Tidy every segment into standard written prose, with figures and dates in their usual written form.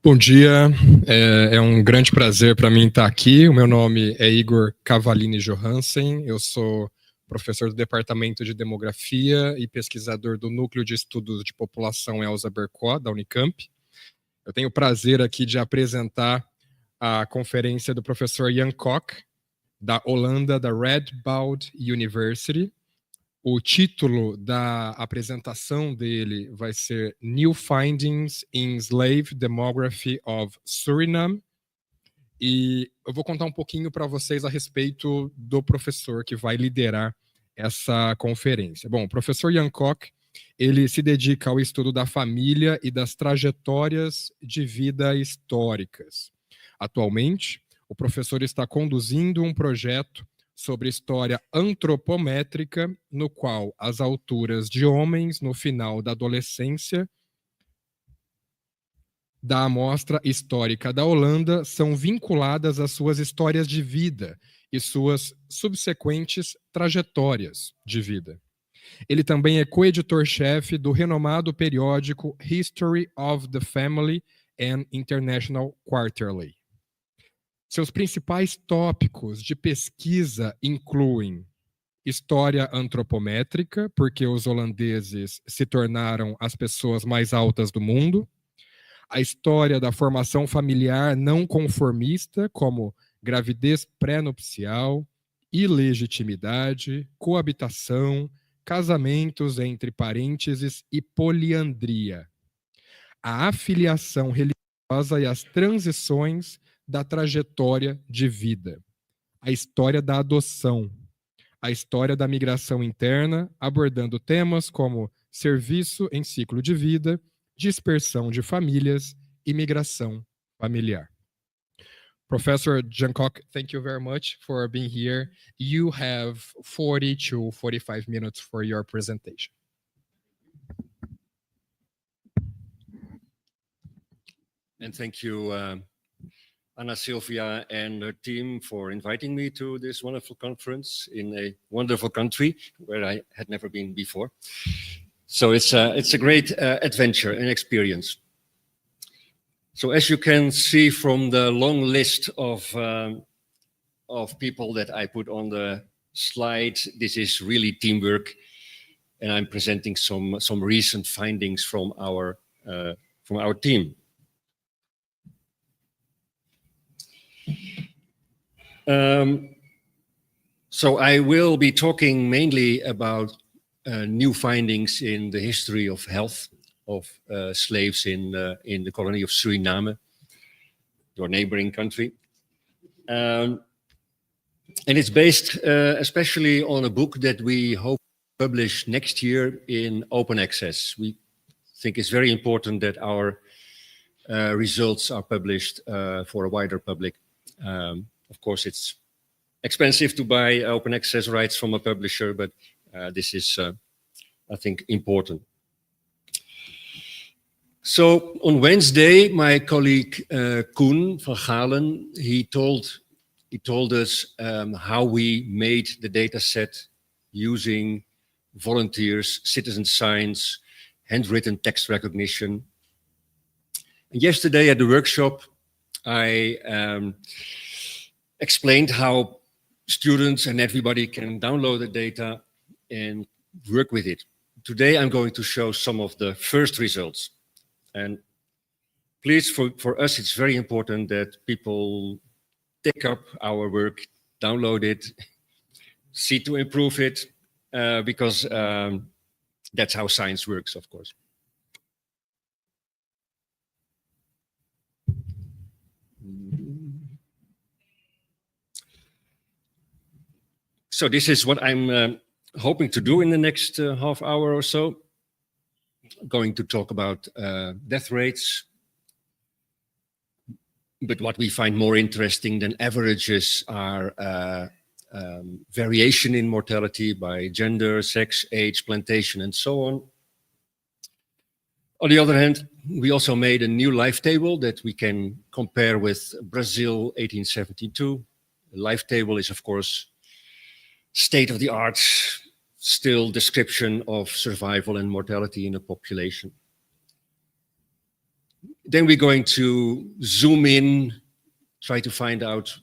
Bom dia, é um grande prazer para mim estar aqui. O meu nome é Igor Cavalini Johansen, eu sou professor do Departamento de Demografia e pesquisador do Núcleo de Estudos de População Elza Bercó, da Unicamp. Eu tenho o prazer aqui de apresentar a conferência do professor Jan Kok, da Holanda, da Radboud University. O título da apresentação dele vai ser New Findings in Slave Demography of Suriname. E eu vou contar um pouquinho para vocês a respeito do professor que vai liderar essa conferência. Bom, o professor Jan Kok, ele se dedica ao estudo da família e das trajetórias de vida históricas. Atualmente, o professor está conduzindo um projeto sobre história antropométrica, no qual as alturas de homens no final da adolescência da amostra histórica da Holanda são vinculadas às suas histórias de vida e suas subsequentes trajetórias de vida. Ele também é coeditor-chefe do renomado periódico History of the Family and International Quarterly. Seus principais tópicos de pesquisa incluem história antropométrica, porque os holandeses se tornaram as pessoas mais altas do mundo, a história da formação familiar não conformista, como gravidez pré-nupcial, ilegitimidade, coabitação, casamentos entre parênteses e poliandria, a afiliação religiosa e as transições da trajetória de vida, a história da adoção, a história da migração interna, abordando temas como serviço em ciclo de vida, dispersão de famílias e migração familiar. Professor Jan Kok, thank you very much for being here. You have 40 to 45 minutes for your presentation. And thank you, Anna Silvia and her team for inviting me to this wonderful conference in a wonderful country where I had never been before. So it's a great adventure and experience. So as you can see from the long list of people that I put on the slide, this is really teamwork, and I'm presenting some recent findings from our team. So I will be talking mainly about new findings in the history of health of slaves in the colony of Suriname, your neighboring country. And it's based especially on a book that we hope to publish next year in open access. We think it's very important that our results are published for a wider public. Of course, it's expensive to buy open access rights from a publisher, but this is, I think, important. So on Wednesday, my colleague Koen van Galen, he told us how we made the data set using volunteers, citizen science, handwritten text recognition. And yesterday at the workshop, I explained how students and everybody can download the data and work with it. Today, I'm going to show some of the first results. And please, for us, it's very important that people take up our work, download it, see to improve it, because that's how science works, of course. So this is what I'm hoping to do in the next half hour or so. Going to talk about death rates. But what we find more interesting than averages are variation in mortality by gender, sex, age, plantation, and so on. On the other hand, we also made a new life table that we can compare with Brazil 1872. The life table is, of course, state-of-the-art, still description of survival and mortality in a population. Then we're going to zoom in, try to find out,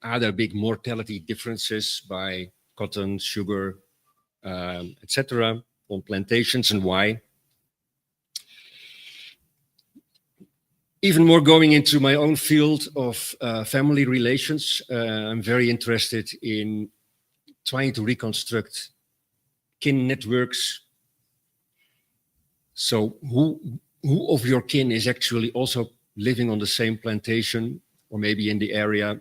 are there big mortality differences by cotton, sugar, etc. on plantations, and why? Even more going into my own field of family relations, I'm very interested in trying to reconstruct kin networks. So who of your kin is actually also living on the same plantation or maybe in the area?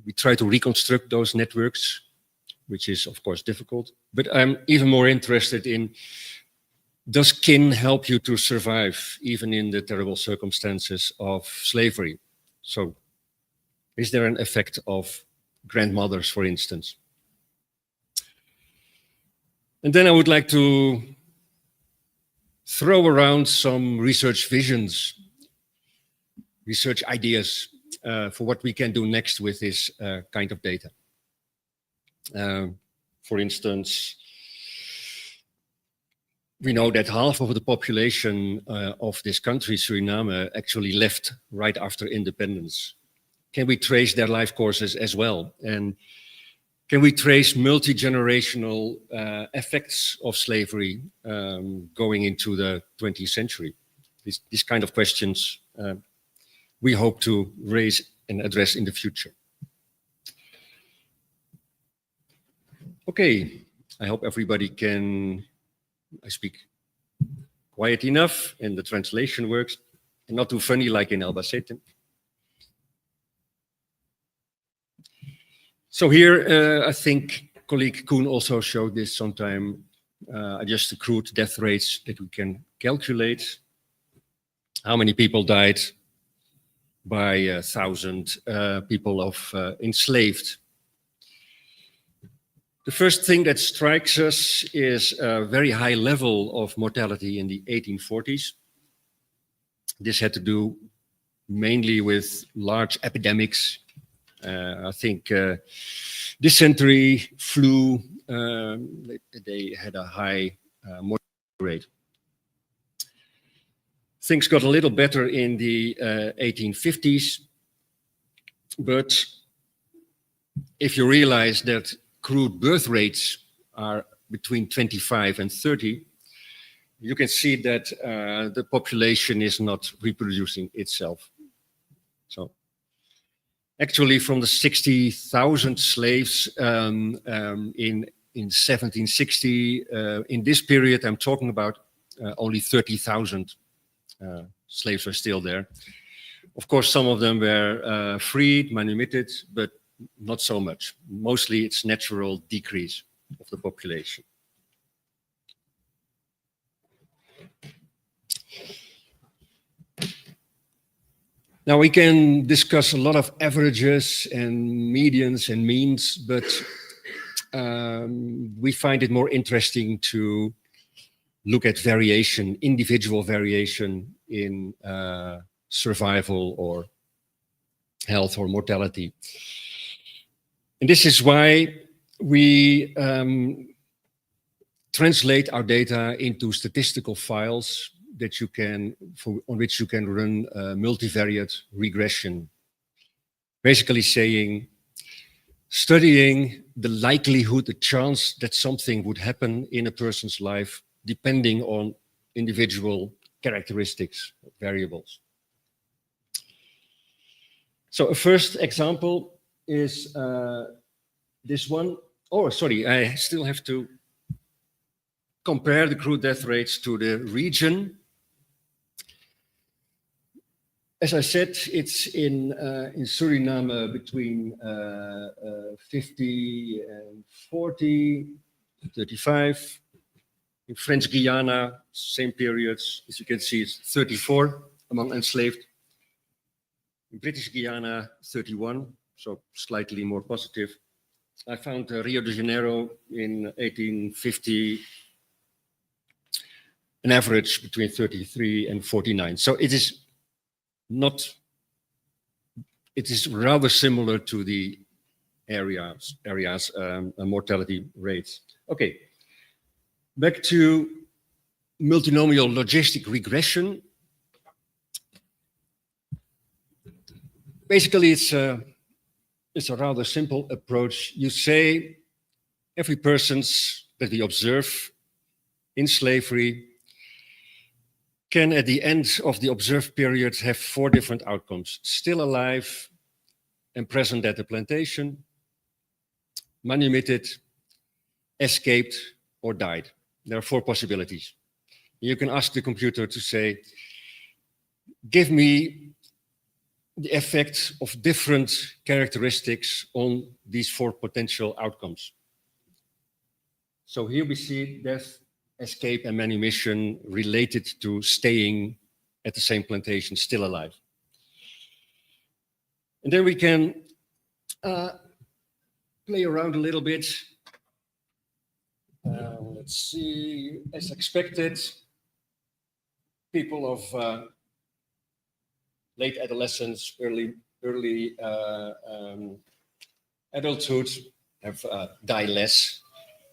We try to reconstruct those networks, which is of course difficult, but I'm even more interested in, does kin help you to survive even in the terrible circumstances of slavery? So is there an effect of grandmothers, for instance? And then I would like to throw around some research visions, research ideas for what we can do next with this kind of data. For instance, we know that half of the population of this country, Suriname, actually left right after independence. Can we trace their life courses as well? And can we trace multi-generational effects of slavery going into the 20th century? These kind of questions we hope to raise and address in the future. Okay, I hope everybody can, I speak quiet enough and the translation works, and not too funny like in Albacete. So here, I think colleague Koen also showed this sometime, just the crude death rates that we can calculate. How many people died by 1,000 people of enslaved. The first thing that strikes us is a very high level of mortality in the 1840s. This had to do mainly with large epidemics. I think dysentery, flu, they had a high mortality rate. Things got a little better in the 1850s, but if you realize that crude birth rates are between 25 and 30, you can see that the population is not reproducing itself. So actually from the 60,000 slaves in 1760, in this period I'm talking about, only 30,000 slaves were still there. Of course, some of them were freed, manumitted, but not so much. Mostly it's natural decrease of the population. Now we can discuss a lot of averages and medians and means, but we find it more interesting to look at variation, individual variation in survival or health or mortality. And this is why we translate our data into statistical files that you can, on which you can run multivariate regression. Basically saying, studying the likelihood, the chance that something would happen in a person's life depending on individual characteristics, variables. So a first example is this one. Oh, sorry, I still have to compare the crude death rates to the region. As I said, it's in Suriname between 50 and 40, 35. In French Guiana, same periods, as you can see, it's 34 among enslaved. In British Guiana, 31, so slightly more positive. I found Rio de Janeiro in 1850, an average between 33 and 49. So it is not, it is rather similar to the areas mortality rates. Okay, back to multinomial logistic regression. Basically, it's a rather simple approach. You say every person that we observe in slavery can, at the end of the observed period, have 4 different outcomes: still alive and present at the plantation, manumitted, escaped, or died. There are 4 possibilities. You can ask the computer to say, give me the effect of different characteristics on these 4 potential outcomes. So here we see death, escape, and manumission related to staying at the same plantation, still alive. And then we can play around a little bit. Let's see, as expected, people of late adolescence, early adulthood have die less.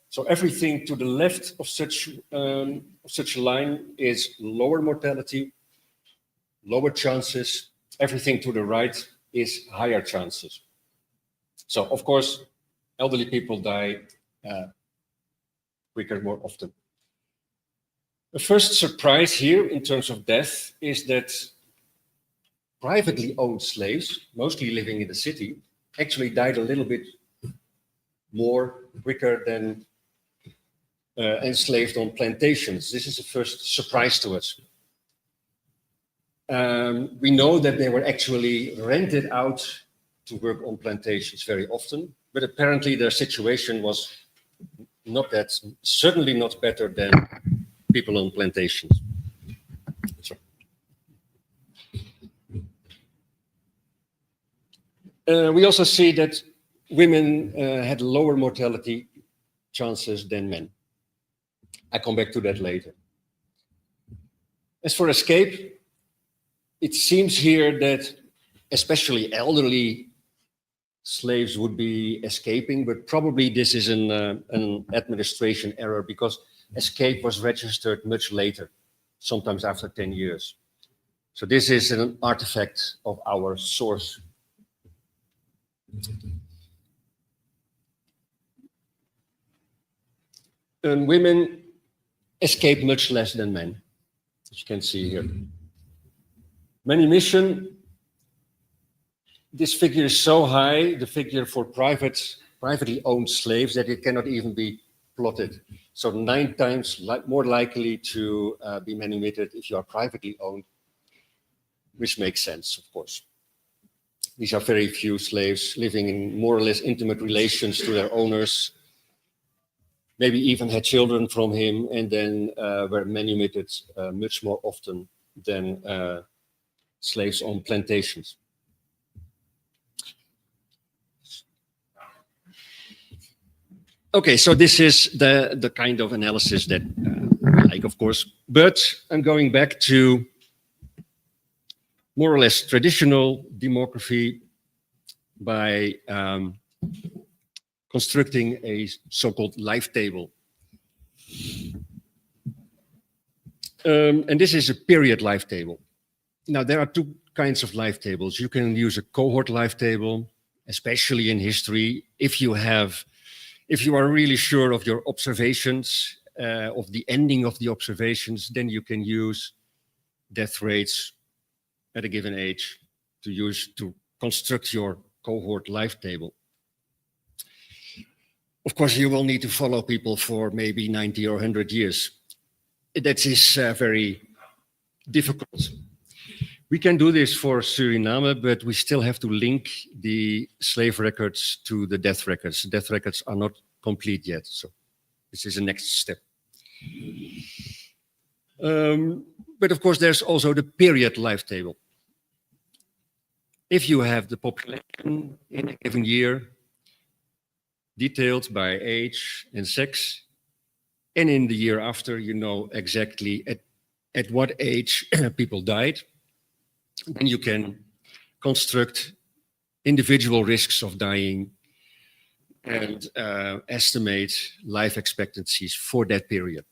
So everything to the left of such a line is lower mortality, lower chances. Everything to the right is higher chances. So of course, elderly people die quicker, more often. The first surprise here in terms of death is that privately owned slaves, mostly living in the city, actually died a little bit more quicker than enslaved on plantations. This is the first surprise to us. We know that they were actually rented out to work on plantations very often, but apparently their situation was certainly not better than people on plantations. We also see that women had lower mortality chances than men. I come back to that later. As for escape, it seems here that especially elderly slaves would be escaping, but probably this is an administration error, because escape was registered much later, sometimes after 10 years. So this is an artifact of our source. And women escape much less than men, as you can see here. Manumission, this figure is so high, the figure for privately owned slaves, that it cannot even be plotted. So 9 times more likely to be manumitted if you are privately owned, which makes sense, of course. These are very few slaves living in more or less intimate relations to their owners, maybe even had children from him, and then were manumitted much more often than slaves on plantations. Okay, so this is the kind of analysis that I like, of course, but I'm going back to more or less traditional demography by constructing a so-called life table. And this is a period life table. Now, there are 2 kinds of life tables. You can use a cohort life table, especially in history, if you are really sure of your observations, of the ending of the observations, then you can use death rates at a given age to construct your cohort life table. Of course, you will need to follow people for maybe 90 or 100 years. That is very difficult. We can do this for Suriname, but we still have to link the slave records to the death records. The death records are not complete yet, so this is the next step. But of course, there's also the period life table. If you have the population in a given year, detailed by age and sex, and in the year after, you know exactly at what age people died, then you can construct individual risks of dying and estimate life expectancies for that period.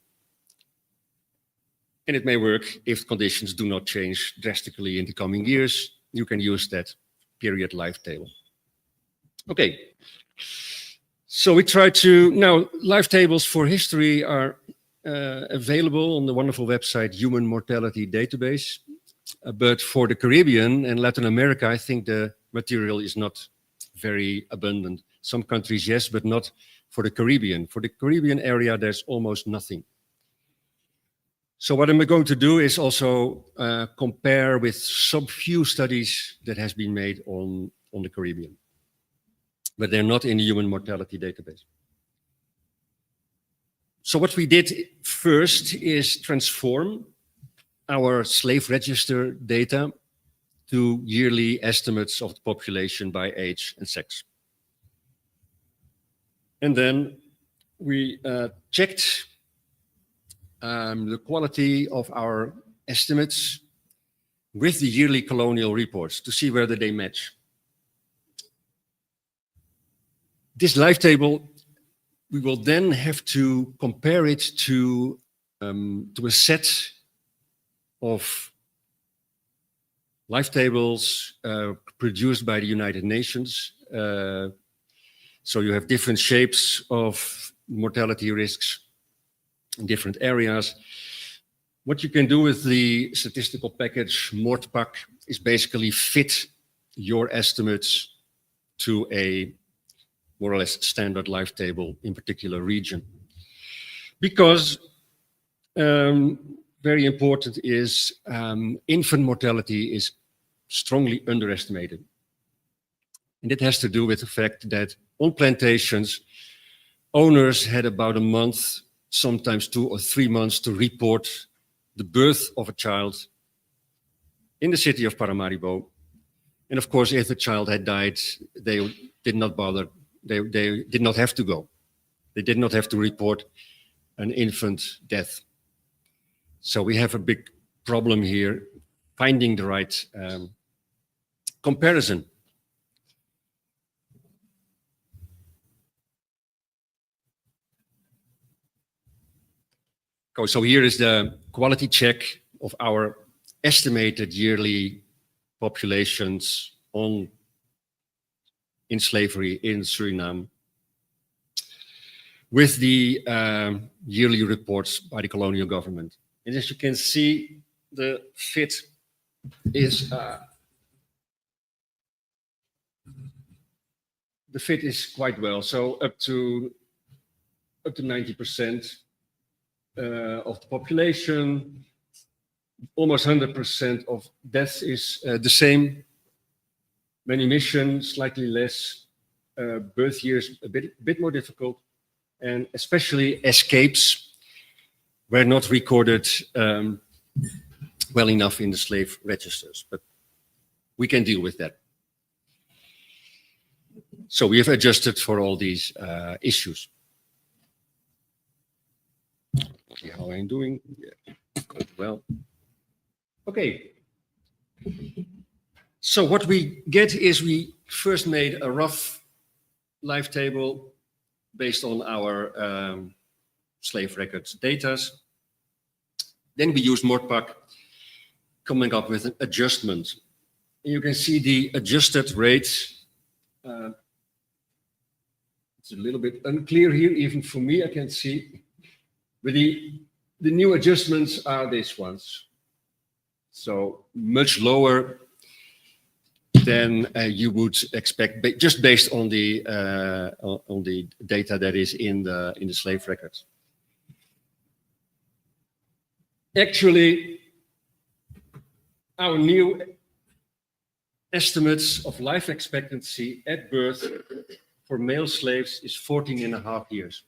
And it may work if conditions do not change drastically in the coming years. You can use that period life table. Okay, so we try to, now life tables for history are available on the wonderful website Human Mortality Database. But for the Caribbean and Latin America, I think the material is not very abundant. Some countries, yes, but not for the Caribbean. For the Caribbean area, there's almost nothing. So what I'm going to do is also compare with some few studies that has been made on the Caribbean. But they're not in the Human Mortality Database. So what we did first is transform our slave register data to yearly estimates of the population by age and sex. And then we checked the quality of our estimates with the yearly colonial reports to see whether they match. This life table, we will then have to compare it to a set of life tables produced by the United Nations. So you have different shapes of mortality risks in different areas. What you can do with the statistical package MortPack is basically fit your estimates to a more or less standard life table in particular region. Because very important is infant mortality is strongly underestimated. And it has to do with the fact that on plantations, owners had about a month, sometimes 2 or 3 months to report the birth of a child in the city of Paramaribo. And of course, if the child had died, they did not bother. They did not have to go. They did not have to report an infant death. So we have a big problem here, finding the right comparison. So here is the quality check of our estimated yearly populations in slavery in Suriname with the yearly reports by the colonial government. And as you can see, the fit is quite well. So up to 90% of the population, almost 100% of deaths is the same. Manumission, slightly less. Birth years, a bit more difficult. And especially escapes were not recorded well enough in the slave registers. But we can deal with that. So we have adjusted for all these issues. See how I'm doing. Yeah, good, well. Okay. So what we get is we first made a rough life table based on our slave records data. Then we use MortPack, coming up with an adjustment. And you can see the adjusted rates. It's a little bit unclear here, even for me, I can see. But the new adjustments are these ones. So much lower than you would expect, just based on the data that is in the slave records. Actually, our new estimates of life expectancy at birth for male slaves is 14.5 years.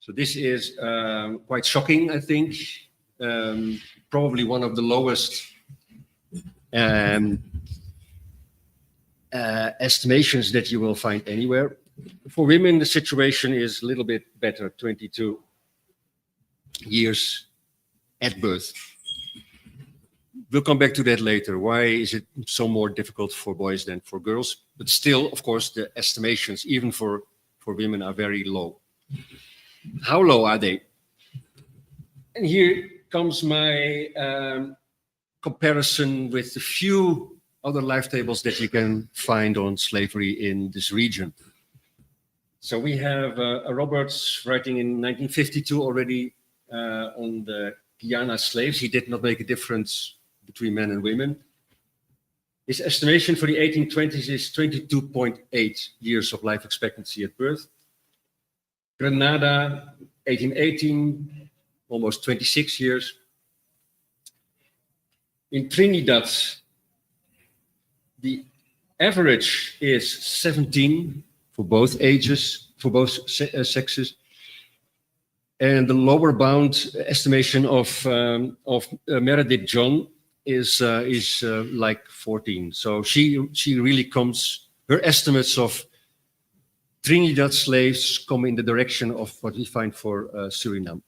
So this is quite shocking, I think. Probably one of the lowest estimations that you will find anywhere. For women, the situation is a little bit better, 22 years at birth. We'll come back to that later. Why is it so more difficult for boys than for girls? But still, of course, the estimations, even for women, are very low. How low are they? And here comes my comparison with the few other life tables that you can find on slavery in this region. So we have Roberts writing in 1952 already on the Guyana slaves. He did not make a difference between men and women. His estimation for the 1820s is 22.8 years of life expectancy at birth. Grenada, 1818, almost 26 years. In Trinidad, the average is 17 for both ages, for both sexes. And the lower bound estimation of Meredith John is like 14. So she really comes, her estimates of Trinidad slaves come in the direction of what we find for Suriname.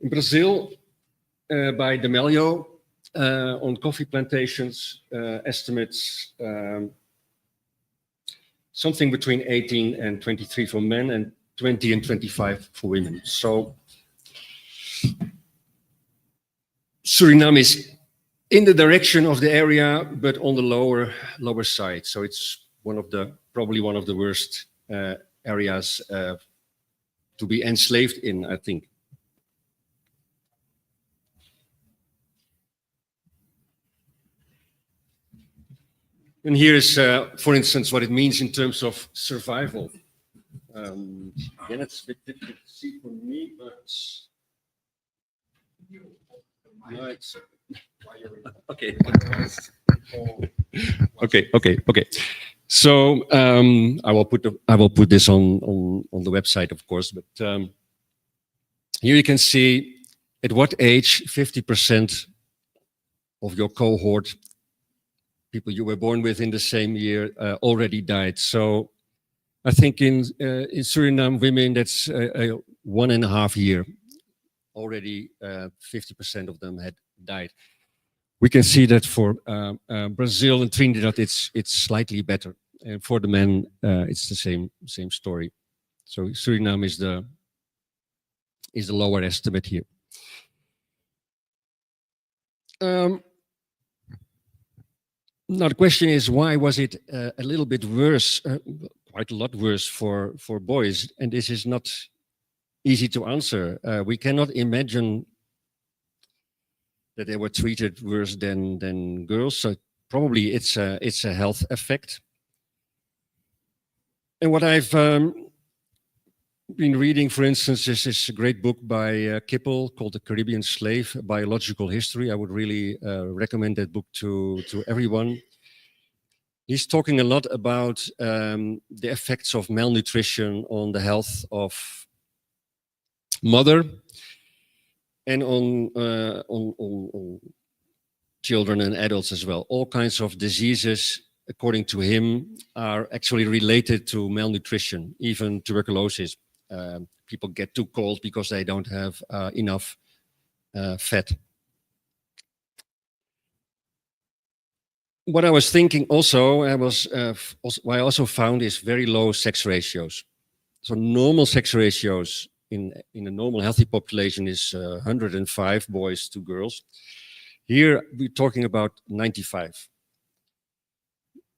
In Brazil, by D'Amelio, on coffee plantations, estimates something between 18 and 23 for men and 20 and 25 for women. So Suriname is in the direction of the area, but on the lower side. So it's probably one of the worst areas to be enslaved in, I think. And here is, for instance, what it means in terms of survival. Again, it's a bit difficult to see for me, but no, it's okay. Okay. So I will put this on the website, of course. But here you can see at what age 50% of your cohort, people you were born with in the same year, already died. So I think in Suriname, women, that's 1.5 years. Already 50% of them had died. We can see that for Brazil and Trinidad, it's slightly better. And for the men, it's the same story. So Suriname is the lower estimate here. Now the question is, why was it a little bit worse, quite a lot worse for boys? And this is not easy to answer. We cannot imagine that they were treated worse than girls. So probably it's a health effect. And what I've been reading, for instance, is this great book by Kippel called The Caribbean Slave, A Biological History. I would really recommend that book to everyone. He's talking a lot about the effects of malnutrition on the health of mother and on children and adults as well. All kinds of diseases, according to him, are actually related to malnutrition, even tuberculosis. People get too cold because they don't have enough fat. What I was thinking also, what I also found is very low sex ratios. So normal sex ratios in a normal healthy population is 105 boys to girls. Here we're talking about 95.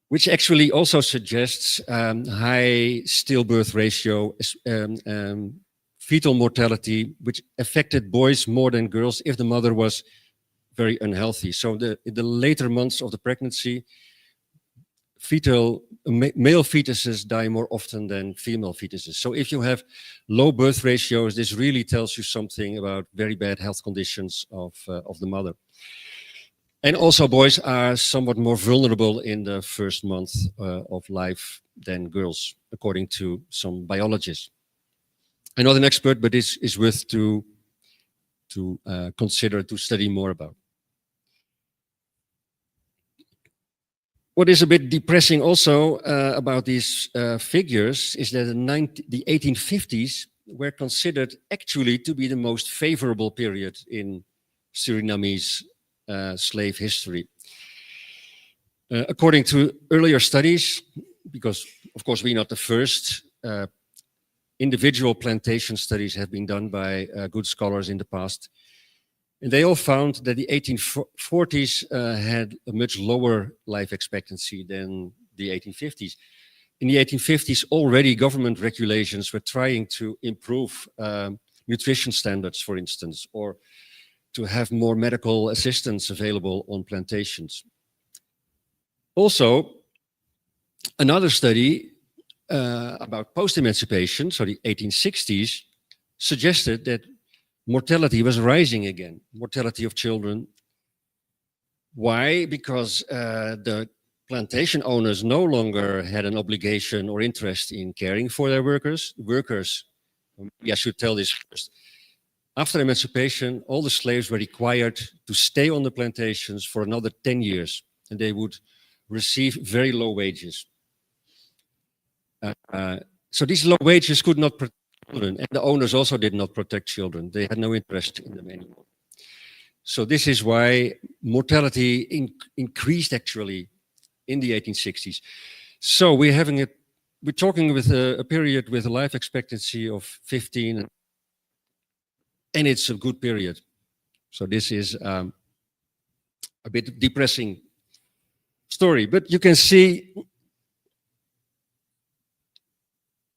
Which actually also suggests high stillbirth ratio, fetal mortality, which affected boys more than girls if the mother was very unhealthy. So in the later months of the pregnancy, male fetuses die more often than female fetuses. So if you have low birth ratios, this really tells you something about very bad health conditions of the mother. And also boys are somewhat more vulnerable in the first month of life than girls, according to some biologists. I'm not an expert, but this is worth to consider, to study more about. What is a bit depressing also about these figures is that the 1850s were considered actually to be the most favorable period in Surinamese slave history. According to earlier studies, because of course we're not the first, individual plantation studies have been done by good scholars in the past. And they all found that the 1840s had a much lower life expectancy than the 1850s. In the 1850s, already government regulations were trying to improve nutrition standards, for instance, or to have more medical assistance available on plantations. Also, another study about post-emancipation, so the 1860s, suggested that mortality was rising again, mortality of children. Why? Because the plantation owners no longer had an obligation or interest in caring for their workers. I should tell this first. After emancipation, all the slaves were required to stay on the plantations for another 10 years, and they would receive very low wages. So these low wages could not protect children, and the owners also did not protect children. They had no interest in them anymore. So this is why mortality increased actually in the 1860s. So we're talking with a period with a life expectancy of 15, and it's a good period. So this is a bit depressing story, but you can see,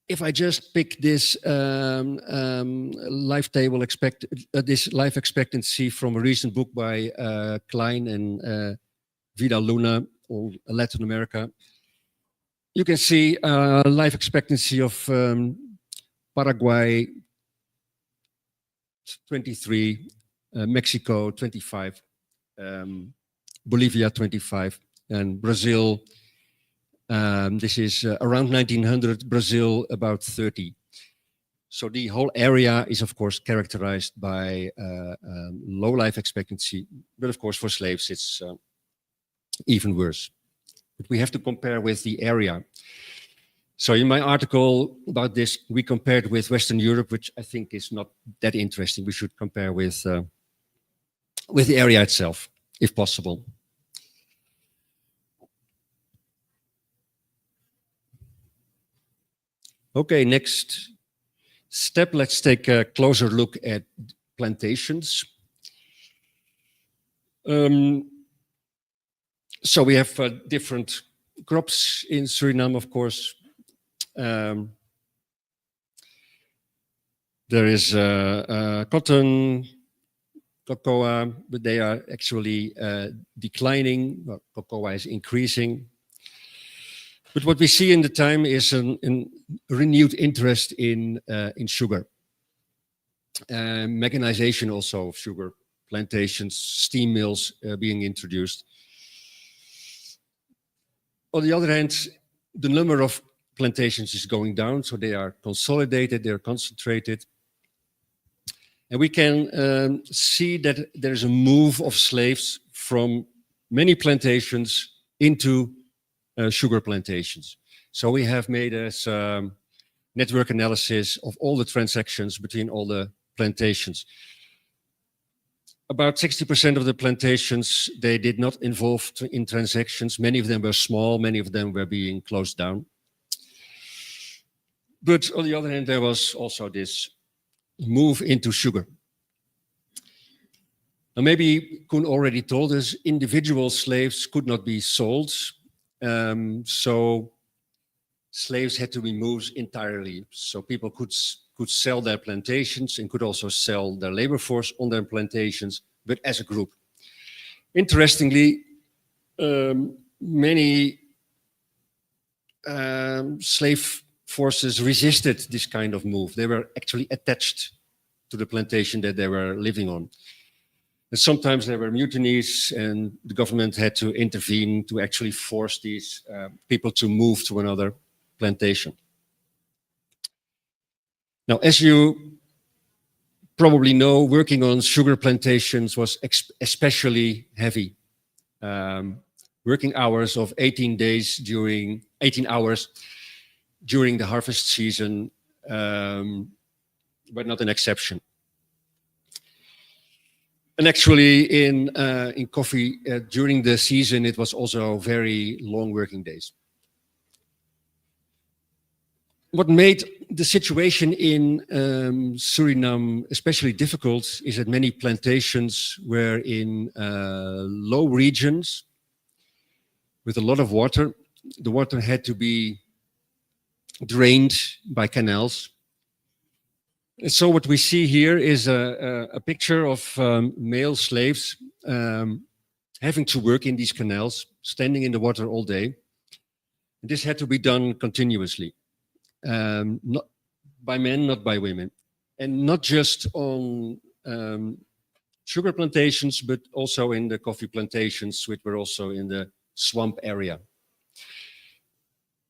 if I just pick this life expectancy from a recent book by Klein and Vidal Luna on Latin America, you can see life expectancy of Paraguay 23, Mexico 25, Bolivia 25, and Brazil. This is around 1900, Brazil about 30. So the whole area is of course characterized by low life expectancy, but of course for slaves it's even worse. But we have to compare with the area. So in my article about this, we compared with Western Europe, which I think is not that interesting. We should compare with the area itself, if possible. Okay, next step, let's take a closer look at plantations. So we have different crops in Suriname, of course. There is cotton, cocoa, but they are actually declining. Well, cocoa is increasing. But what we see in the time is a renewed interest in sugar. Mechanization also of sugar plantations, steam mills being introduced. On the other hand, the number of plantations is going down, so they are consolidated, they are concentrated. And we can see that there's a move of slaves from many plantations into sugar plantations. So we have made a network analysis of all the transactions between all the plantations. About 60% of the plantations, they did not involve in transactions. Many of them were small, many of them were being closed down. But on the other hand, there was also this move into sugar. Now maybe Koen already told us, individual slaves could not be sold. So slaves had to be moved entirely. So people could sell their plantations and could also sell their labor force on their plantations, but as a group. Interestingly, many slave forces resisted this kind of move. They were actually attached to the plantation that they were living on. And sometimes there were mutinies and the government had to intervene to actually force these people to move to another plantation. Now, as you probably know, working on sugar plantations was especially heavy. Working hours of 18 hours during the harvest season, but not an exception. And actually in coffee, during the season, it was also very long working days. what made the situation in Suriname especially difficult is that many plantations were in low regions with a lot of water. The water had to be drained by canals. And so what we see here is a picture of male slaves having to work in these canals, standing in the water all day. And this had to be done continuously, not by men, not by women. And not just on sugar plantations, but also in the coffee plantations, which were also in the swamp area.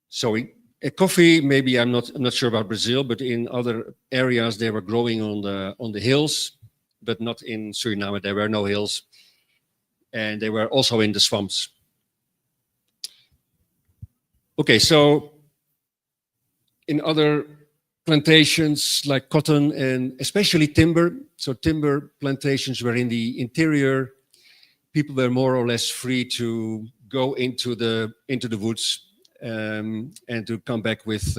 So coffee, maybe I'm not sure about Brazil, but in other areas they were growing on the hills, but not in Suriname. There were no hills, and they were also in the swamps. Okay, so in other plantations like cotton and especially timber, so timber plantations were in the interior. People were more or less free to go into the woods and to come back with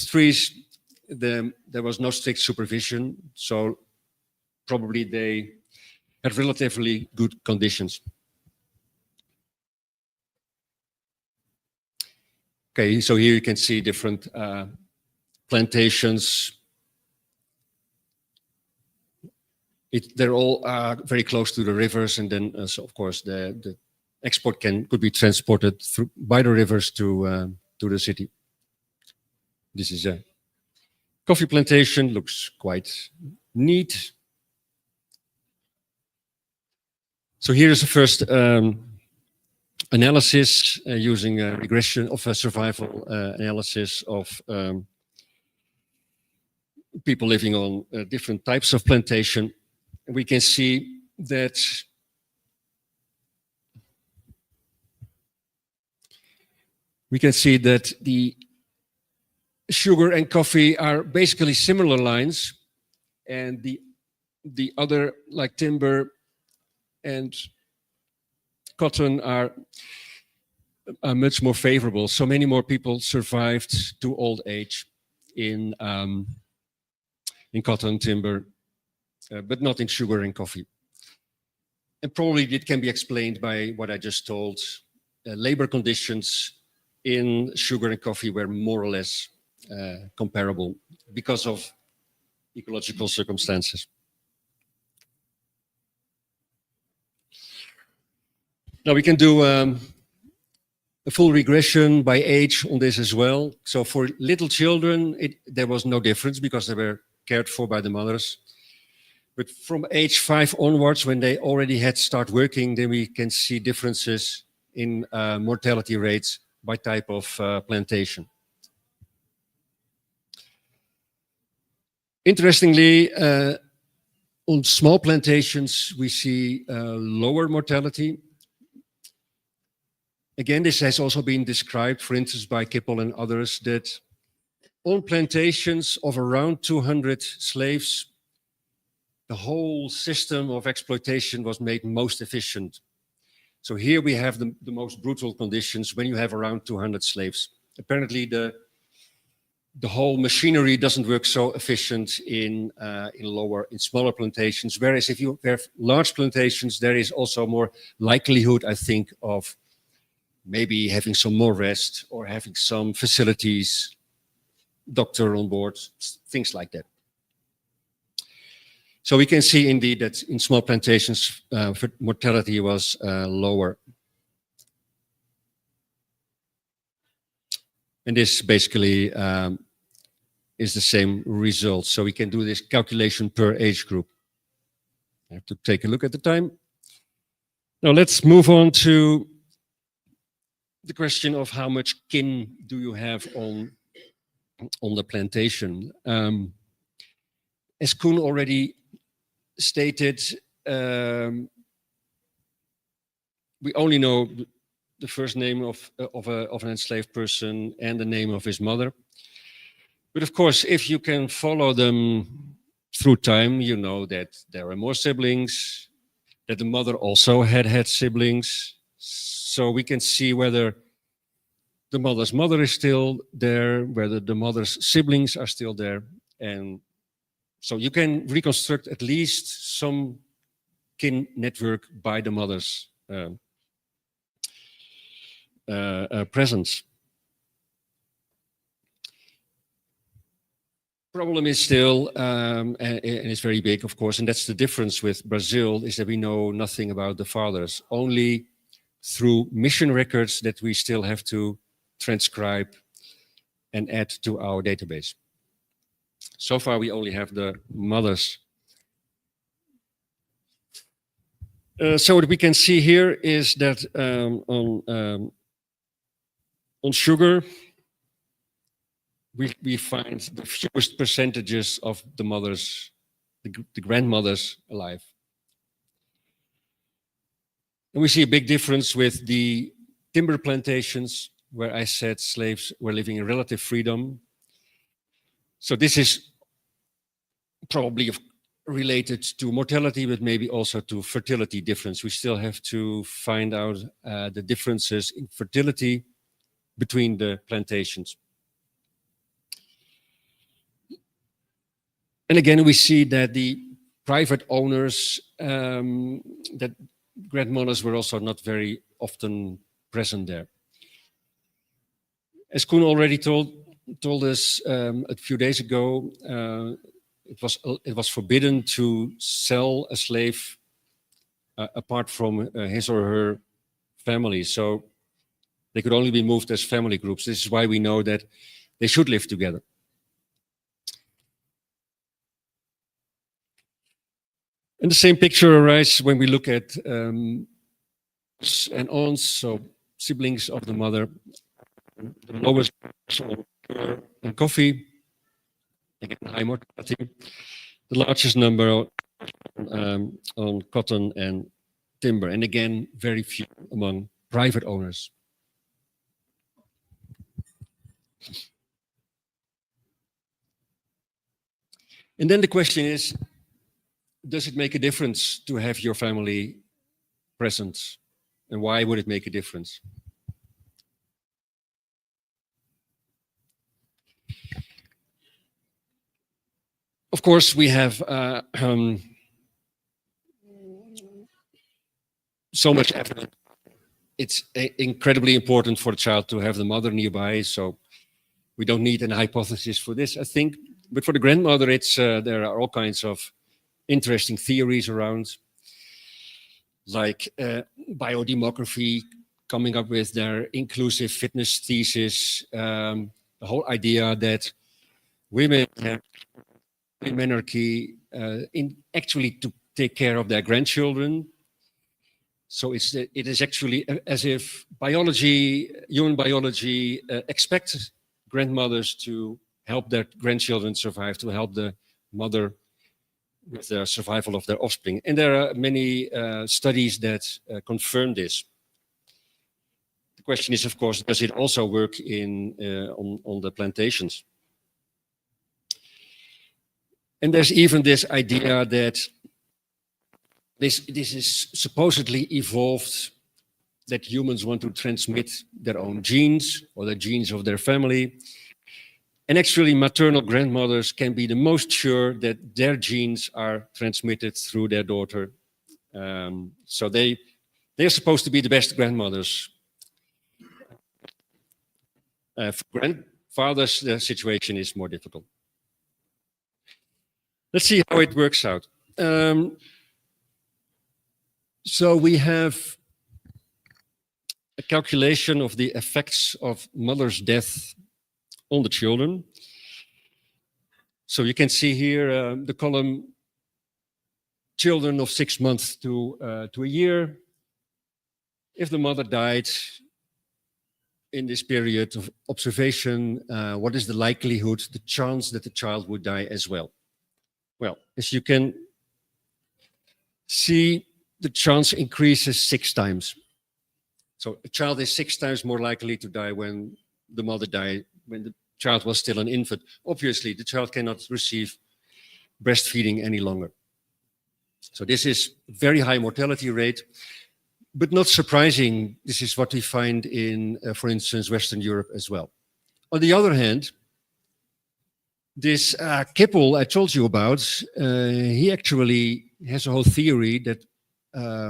trees. There was no strict supervision, so probably they had relatively good conditions. Okay, so here you can see different plantations. They're all very close to the rivers, and then so of course the export could be transported by the rivers to the city. This is a coffee plantation, looks quite neat. So here is the first analysis using a regression of a survival analysis of people living on different types of plantation. We can see that the sugar and coffee are basically similar lines, and the other, like timber and cotton, are much more favorable. So many more people survived to old age in cotton, timber, but not in sugar and coffee. And probably it can be explained by what I just told. Labor conditions in sugar and coffee were more or less comparable because of ecological circumstances. Now we can do a full regression by age on this as well. So for little children, there was no difference because they were cared for by the mothers. But from age 5 onwards, when they already had start working, then we can see differences in mortality rates by type of plantation. Interestingly, on small plantations, we see lower mortality. Again, this has also been described, for instance, by Kippel and others, that on plantations of around 200 slaves, the whole system of exploitation was made most efficient. So here we have the most brutal conditions when you have around 200 slaves. Apparently the whole machinery doesn't work so efficient in smaller plantations, whereas if you have large plantations, there is also more likelihood, I think, of maybe having some more rest or having some facilities, doctor on board, things like that. So we can see indeed that in small plantations, mortality was lower. And this basically is the same result. So we can do this calculation per age group. I have to take a look at the time. Now let's move on to the question of how much kin do you have on the plantation. As Koen already stated, we only know the first name of an enslaved person and the name of his mother. But of course, if you can follow them through time, you know that there are more siblings, that the mother also had siblings. So we can see whether the mother's mother is still there, whether the mother's siblings are still there. And so you can reconstruct at least some kin network by the mother's presence. Problem is still, and it's very big, of course, and that's the difference with Brazil, is that we know nothing about the fathers, only through mission records that we still have to transcribe and add to our database. So far, we only have the mothers. So what we can see here is that on sugar, we find the fewest percentages of the mothers, the grandmothers alive. And we see a big difference with the timber plantations, where I said slaves were living in relative freedom. So this is probably related to mortality, but maybe also to fertility difference. We still have to find out the differences in fertility between the plantations. And again, we see that the private owners, that grandmothers were also not very often present there. As Koen already told us a few days ago, it was forbidden to sell a slave apart from his or her family. So they could only be moved as family groups. This is why we know that they should live together. And the same picture arises when we look at and aunts, so siblings of the mother. The lowest on coffee, again, high mortality. The largest number on cotton and timber, and again, very few among private owners. And then the question is, does it make a difference to have your family present? And why would it make a difference? Of course, we have so much evidence. It's incredibly important for the child to have the mother nearby, so we don't need an hypothesis for this, I think. But for the grandmother, there are all kinds of interesting theories around, like biodemography, coming up with their inclusive fitness thesis, the whole idea that women have menarche actually to take care of their grandchildren. So it is actually as if human biology expects grandmothers to help their grandchildren survive, to help the mother with the survival of their offspring. And there are many studies that confirm this. The question is, of course, does it also work on the plantations? And there's even this idea that this is supposedly evolved, that humans want to transmit their own genes or the genes of their family. And actually, maternal grandmothers can be the most sure that their genes are transmitted through their daughter. So they're supposed to be the best grandmothers. For grandfathers, the situation is more difficult. Let's see how it works out. So we have a calculation of the effects of mother's death on the children. So you can see here the column children of 6 months to a year. If the mother died in this period of observation, what is the likelihood, the chance that the child would die as well? Well, as you can see, the chance increases 6 times. So a child is 6 times more likely to die when the mother died, when the child was still an infant. Obviously, the child cannot receive breastfeeding any longer. So this is very high mortality rate. But not surprising, this is what we find in, for instance, Western Europe as well. On the other hand, this Kippel I told you about, he actually has a whole theory that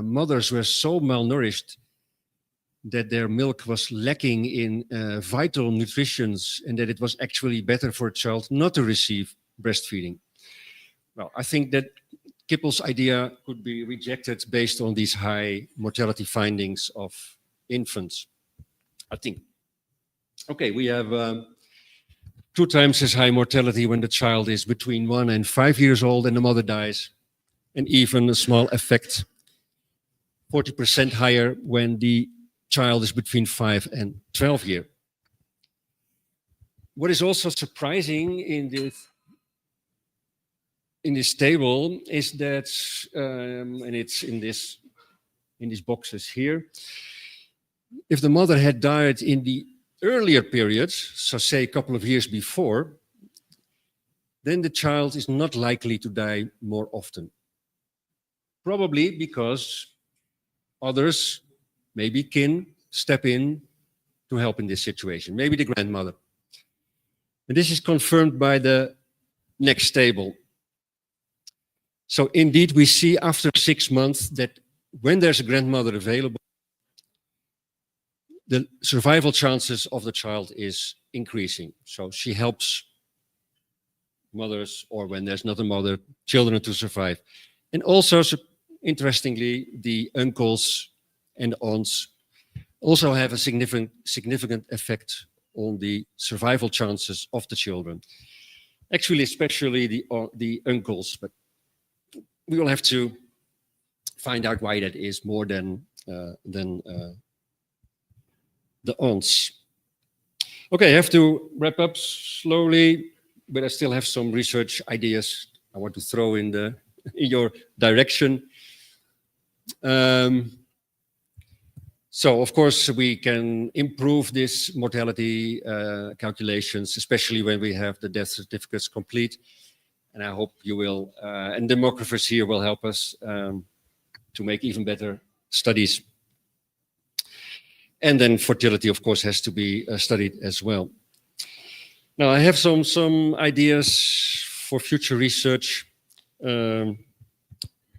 mothers were so malnourished that their milk was lacking in vital nutrients, and that it was actually better for a child not to receive breastfeeding. Well, I think that Kippel's idea could be rejected based on these high mortality findings of infants, I think. Okay, we have 2 times as high mortality when the child is between 1 and 5 years old and the mother dies, and even a small effect, 40% higher when the child is between 5 and 12 years. What is also surprising in this table is that, and it's in these boxes here, if the mother had died in the earlier periods, so say a couple of years before, then the child is not likely to die more often. Probably because others, maybe kin, step in to help in this situation, maybe the grandmother. And this is confirmed by the next table. So indeed, we see after 6 months that when there's a grandmother available, the survival chances of the child is increasing. So she helps mothers, or when there's not a mother, children to survive. And also, interestingly, the uncles and aunts also have a significant effect on the survival chances of the children. Actually, especially the uncles, but we will have to find out why that is more than the aunts. Okay, I have to wrap up slowly, but I still have some research ideas I want to throw in your direction. So, of course, we can improve this mortality calculations, especially when we have the death certificates complete. And I hope you will, and demographers here will help us to make even better studies. And then fertility, of course, has to be studied as well. Now, I have some ideas for future research,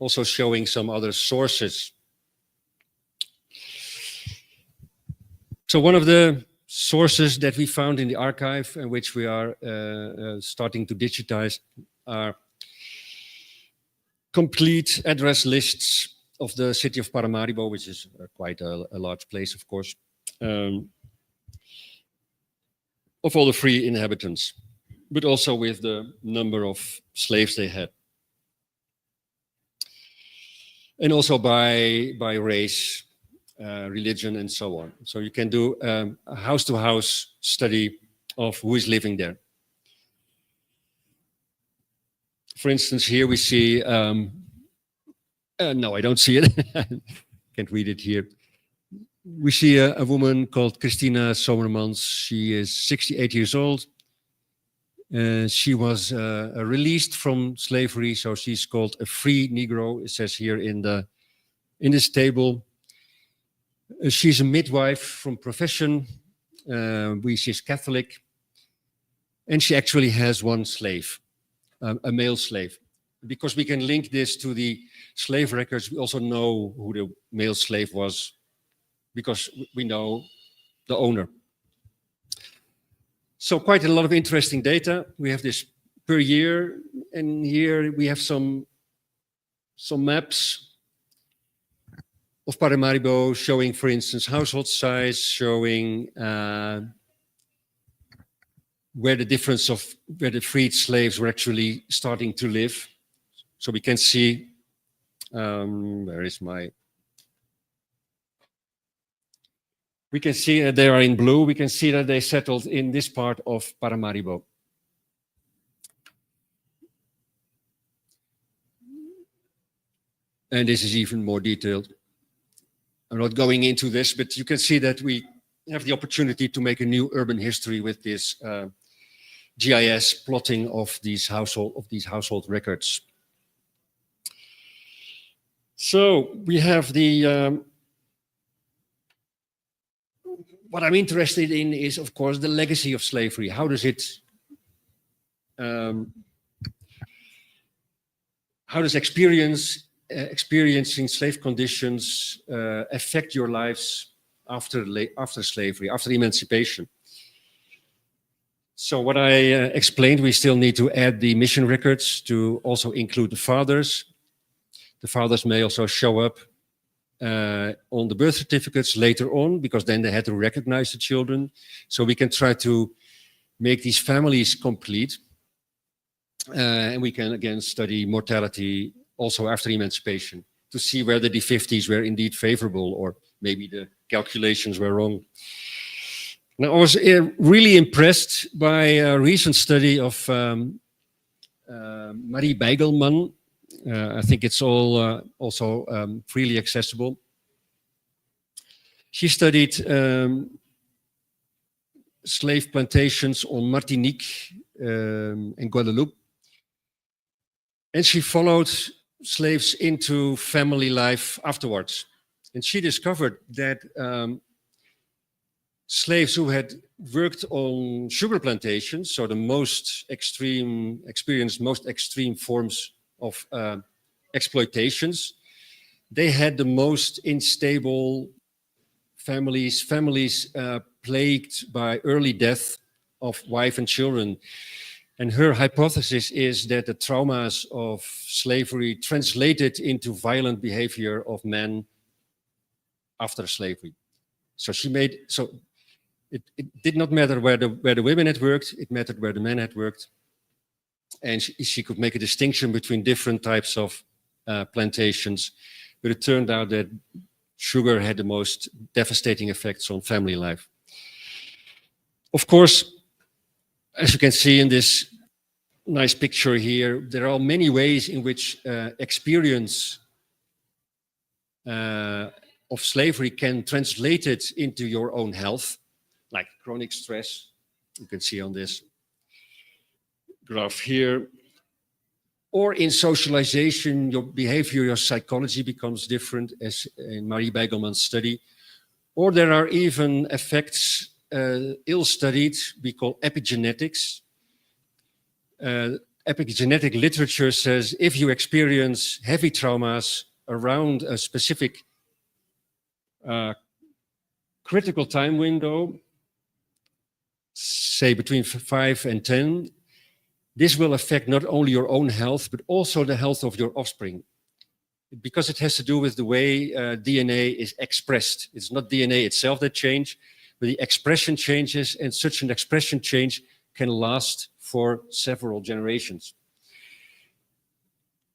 also showing some other sources. So one of the sources that we found in the archive, and which we are starting to digitize, are complete address lists of the city of Paramaribo, which is quite a large place, of course, of all the free inhabitants, but also with the number of slaves they had. And also by race, religion, and so on. So you can do a house-to-house study of who is living there. For instance, here we see, no, I don't see it. Can't read it here. We see a woman called Christina Sommermans. She is 68 years old. She was released from slavery, so she's called a free Negro. It says here in this table. She's a midwife from profession. She's Catholic, and she actually has one slave, a male slave. Because we can link this to the slave records, we also know who the male slave was, because we know the owner. So quite a lot of interesting data. We have this per year, and here we have some maps of Paramaribo showing, for instance, household size, showing where the freed slaves were actually starting to live. So we can see, where is my? We can see that they are in blue. We can see that they settled in this part of Paramaribo. And this is even more detailed. I'm not going into this, but you can see that we have the opportunity to make a new urban history with this GIS plotting of these household records. So we have the what I'm interested in is, of course, the legacy of slavery. How does experiencing slave conditions affect your lives after slavery, after emancipation? So what I explained, we still need to add the mission records to also include the fathers. The fathers may also show up on the birth certificates later on, because then they had to recognize the children. So we can try to make these families complete. And we can again study mortality also after emancipation to see whether the 50s were indeed favorable, or maybe the calculations were wrong. Now, I was really impressed by a recent study of Marie Bijgelman. I think it's all also freely accessible. She studied slave plantations on Martinique and Guadeloupe. And she followed slaves into family life afterwards. And she discovered that slaves who had worked on sugar plantations, so the experienced most extreme forms of exploitations, they had the most unstable families plagued by early death of wife and children. And her hypothesis is that the traumas of slavery translated into violent behavior of men after slavery. So it did not matter where the women had worked, it mattered where the men had worked. And she could make a distinction between different types of plantations. But it turned out that sugar had the most devastating effects on family life. Of course, as you can see in this nice picture here, there are many ways in which experience of slavery can translate it into your own health, like chronic stress. You can see on this graph here. Or in socialization, your behavior, your psychology becomes different, as in Marie Bijgelman's study. Or there are even effects ill-studied, we call epigenetics. Epigenetic literature says if you experience heavy traumas around a specific critical time window, say between 5 and 10, this will affect not only your own health, but also the health of your offspring. Because it has to do with the way DNA is expressed. It's not DNA itself that changes, but the expression changes, and such an expression change can last for several generations.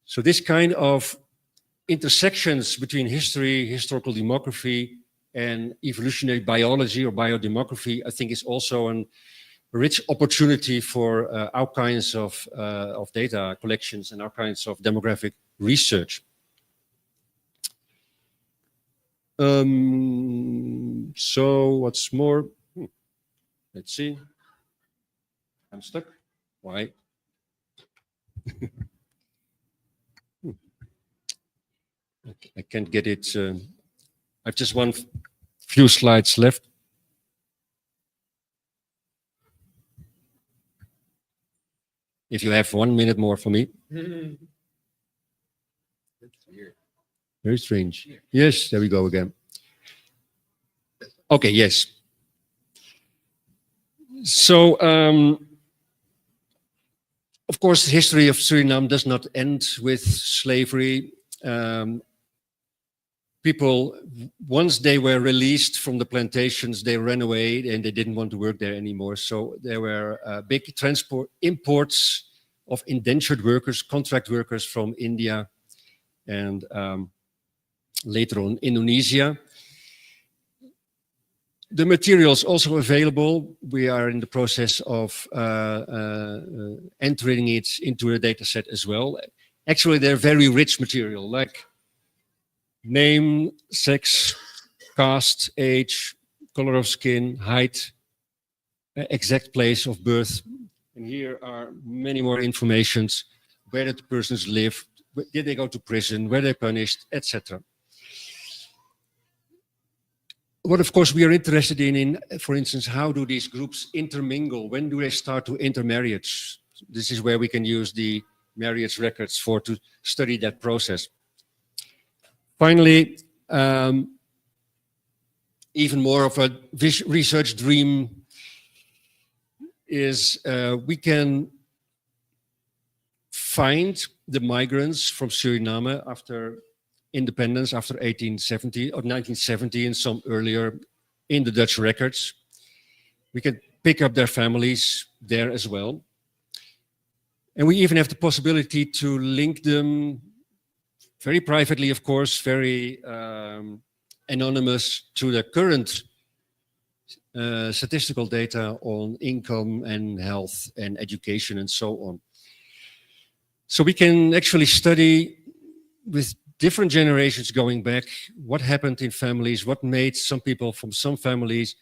So this kind of intersections between history, historical demography, and evolutionary biology or biodemography, I think is also a rich opportunity for our kinds of data collections and our kinds of demographic research. So what's more? Let's see. I'm stuck. Why? I can't get it. I've just one few slides left. If you have 1 minute more for me. That's weird. Very strange. Yes, there we go again. Okay, yes. So, of course, the history of Suriname does not end with slavery. People, once they were released from the plantations, they ran away and they didn't want to work there anymore. So there were big imports of indentured workers, contract workers from India and later on Indonesia. The material is also available. We are in the process of entering it into a data set as well. Actually, they're very rich material, like name, sex, caste, age, color of skin, height, exact place of birth. And here are many more informations. Where did the persons live? Did they go to prison? Were they punished? Etc. what of course we are interested in, for instance, how do these groups intermingle? When do they start to intermarriage? This is where we can use the marriage records to study that process. Finally, even more of a research dream is we can find the migrants from Suriname after independence, after 1870 or 1970 and some earlier in the Dutch records. We can pick up their families there as well. And we even have the possibility to link them very privately, of course, very anonymous to the current statistical data on income and health and education and so on. So we can actually study with different generations going back what happened in families, what made some people from some families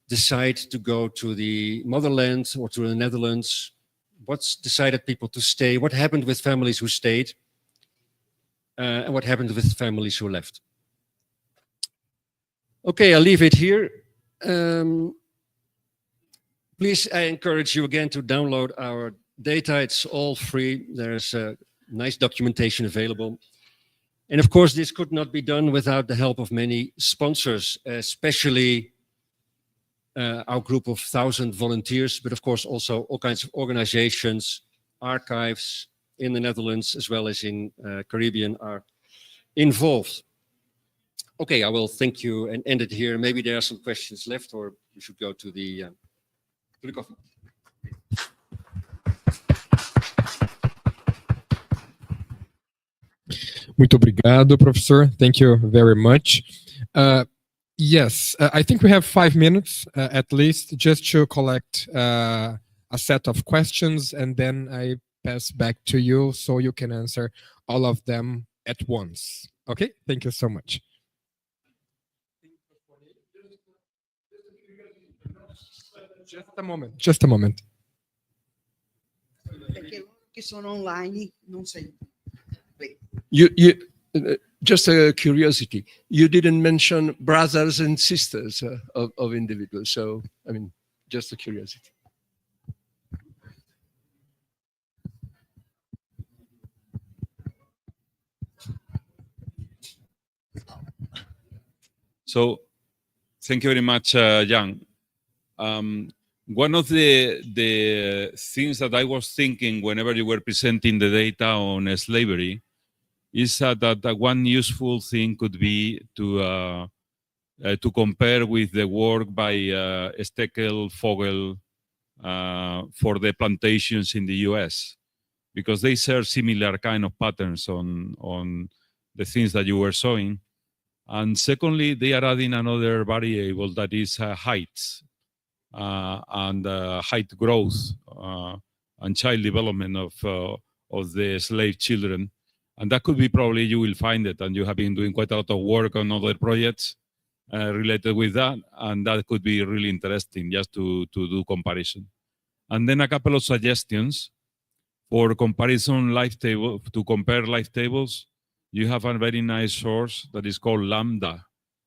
decide to go to the motherland or to the Netherlands, what's decided people to stay, what happened with families who stayed, and what happened with families who left. Okay, I'll leave it here. Please, I encourage you again to download our data. It's all free. There's a nice documentation available. And of course, this could not be done without the help of many sponsors, especially our group of 1,000 volunteers, but of course also all kinds of organizations, archives in the Netherlands as well as in Caribbean are involved. Okay, I will thank you and end it here. Maybe there are some questions left, or we should go to the coffee. Muito obrigado, professor. Thank you very much. Yes, I think we have 5 minutes at least just to collect a set of questions, and then I pass back to you so you can answer all of them at once. Okay, thank you so much. Just a moment. Just a moment. Que sono online, non sei. Just a curiosity, you didn't mention brothers and sisters of individuals. So, I mean, just a curiosity. So, thank you very much, Jan. One of the things that I was thinking whenever you were presenting the data on slavery is that one useful thing could be to compare with the work by Steckel, Vogel for the plantations in the US, because they share similar kind of patterns on the things that you were showing. And secondly, they are adding another variable that is height and height growth and child development of the slave children. And that could be probably, you will find it, and you have been doing quite a lot of work on other projects related with that, and that could be really interesting just to do comparison. And then a couple of suggestions for comparison life table, to compare life tables. You have a very nice source that is called Lambda.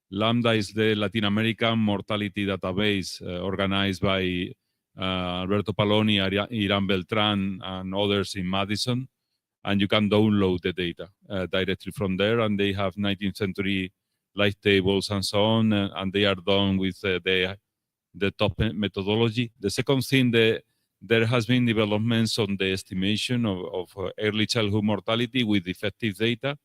Lambda is the Latin American mortality database organized by Alberto Paloni, Iran Beltran, and others in Madison. And you can download the data directly from there. And they have 19th century life tables and so on. And they are done with the top methodology. The second thing, there has been developments on the estimation of early childhood mortality with effective data.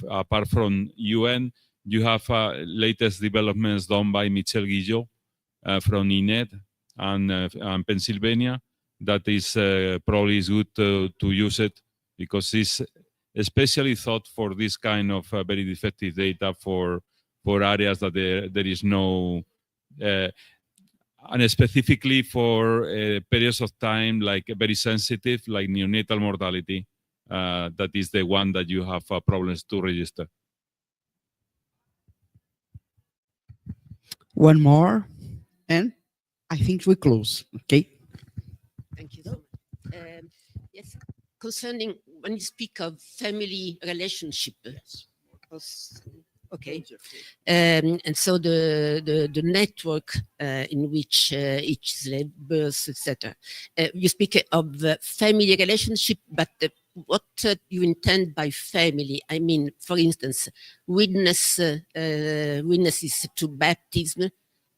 Apart from UN, you have latest developments done by Michel Guillot from INED and Pennsylvania. That is probably is good to use it, because it's especially thought for this kind of very effective data for areas that there is no, and specifically for periods of time like very sensitive, like neonatal mortality. That is the one that you have problems to register. One more, and I think we close. Okay. Thank you so much. Yes, concerning when you speak of family relationship. Okay. And so the network in which each slave births, etc. You speak of family relationship, but what you intend by family? I mean, for instance, witnesses to baptism.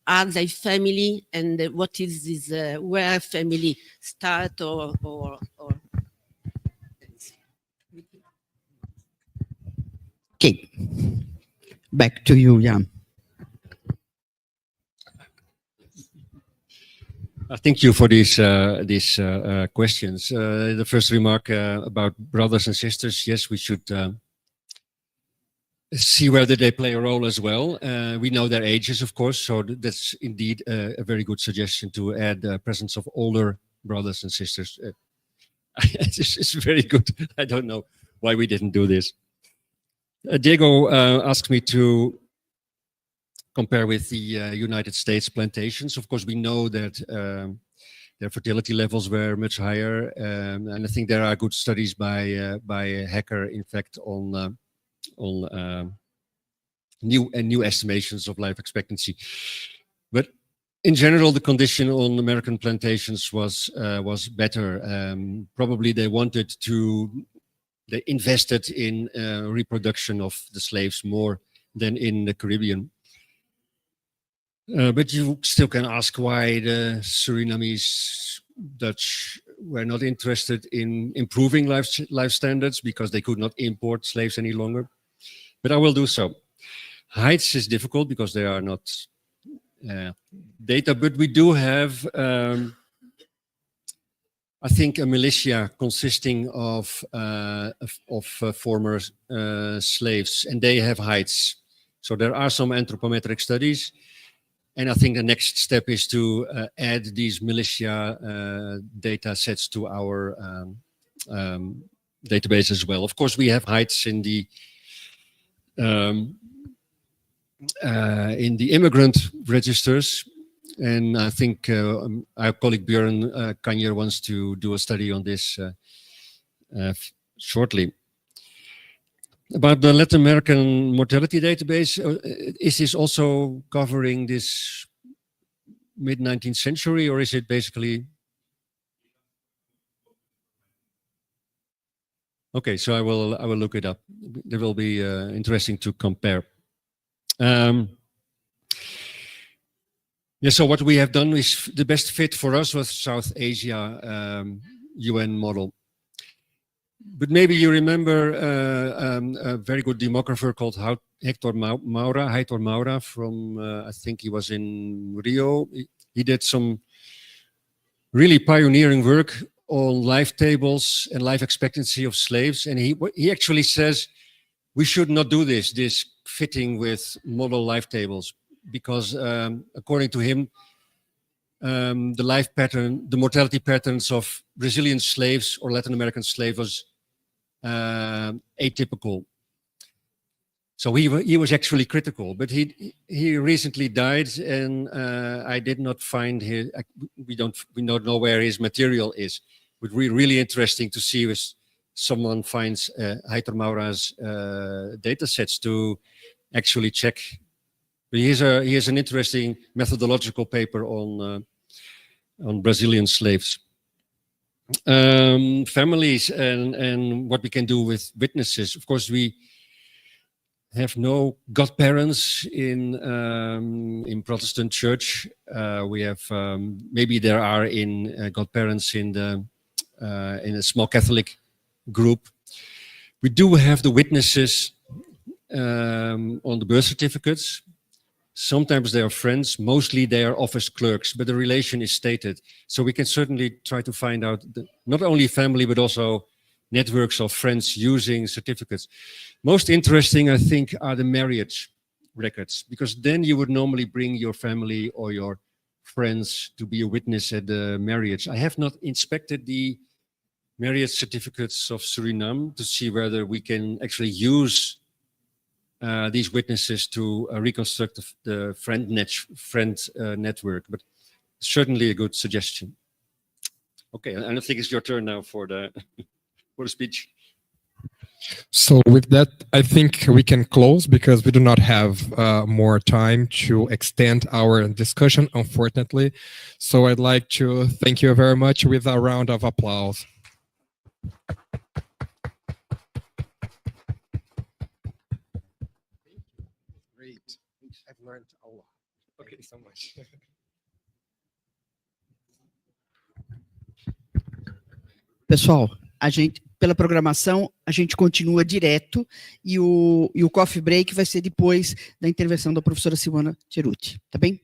Are they family, and what is this? Where family start or Okay. Back to you, Jan. Thank you for these questions. The first remark about brothers and sisters, yes, we should see whether they play a role as well. We know their ages, of course, so that's indeed a very good suggestion to add the presence of older brothers and sisters. It's very good. I don't know why we didn't do this. Diego asked me to compare with the United States plantations. Of course, we know that their fertility levels were much higher, and I think there are good studies by Hacker, in fact, on new estimations of life expectancy. But in general, the condition on American plantations was better. Probably they invested in reproduction of the slaves more than in the Caribbean. But you still can ask why the Surinamese Dutch were not interested in improving life standards, because they could not import slaves any longer. But I will do so. Heights is difficult because there are not data, but we do have, I think, a militia consisting of former slaves, and they have heights. So there are some anthropometric studies. And I think the next step is to add these militia data sets to our database as well. Of course, we have heights in the immigrant registers, and I think our colleague Björn Kanjer wants to do a study on this shortly. About the Latin American mortality database, is this also covering this mid-19th century, or is it basically? Okay, so I will look it up. It will be interesting to compare. Yeah, so what we have done is the best fit for us was South Asia UN model. But maybe you remember a very good demographer called Hector Maura from, I think he was in Rio. He did some really pioneering work on life tables and life expectancy of slaves. And he actually says, we should not do this fitting with model life tables, because according to him, the mortality patterns of Brazilian slaves or Latin American slaves was atypical. So he was actually critical, but he recently died, and I did not find his. We don't know where his material is. It would be really interesting to see if someone finds Hector Maura's data sets to actually check. But he has an interesting methodological paper on Brazilian slaves. Families and what we can do with witnesses. Of course, we have no godparents in Protestant church. We have maybe there are in godparents in a small Catholic group. We do have the witnesses on the birth certificates. Sometimes they are friends, mostly they are office clerks, but the relation is stated. So we can certainly try to find out not only family, but also networks of friends using certificates. Most interesting, I think, are the marriage records, because then you would normally bring your family or your friends to be a witness at the marriage. I have not inspected the marriage certificates of Suriname to see whether we can actually use these witnesses to reconstruct the friend network, but certainly a good suggestion. Okay, and I think it's your turn now for the for the speech. So with that, I think we can close because we do not have more time to extend our discussion, unfortunately. So I'd like to thank you very much with a round of applause. Great. I've learned a lot. Okay, so much. Pessoal, a gente, pela programação, a gente continua direto e o coffee break vai ser depois da intervenção da professora Simona Ceruti, tá bem?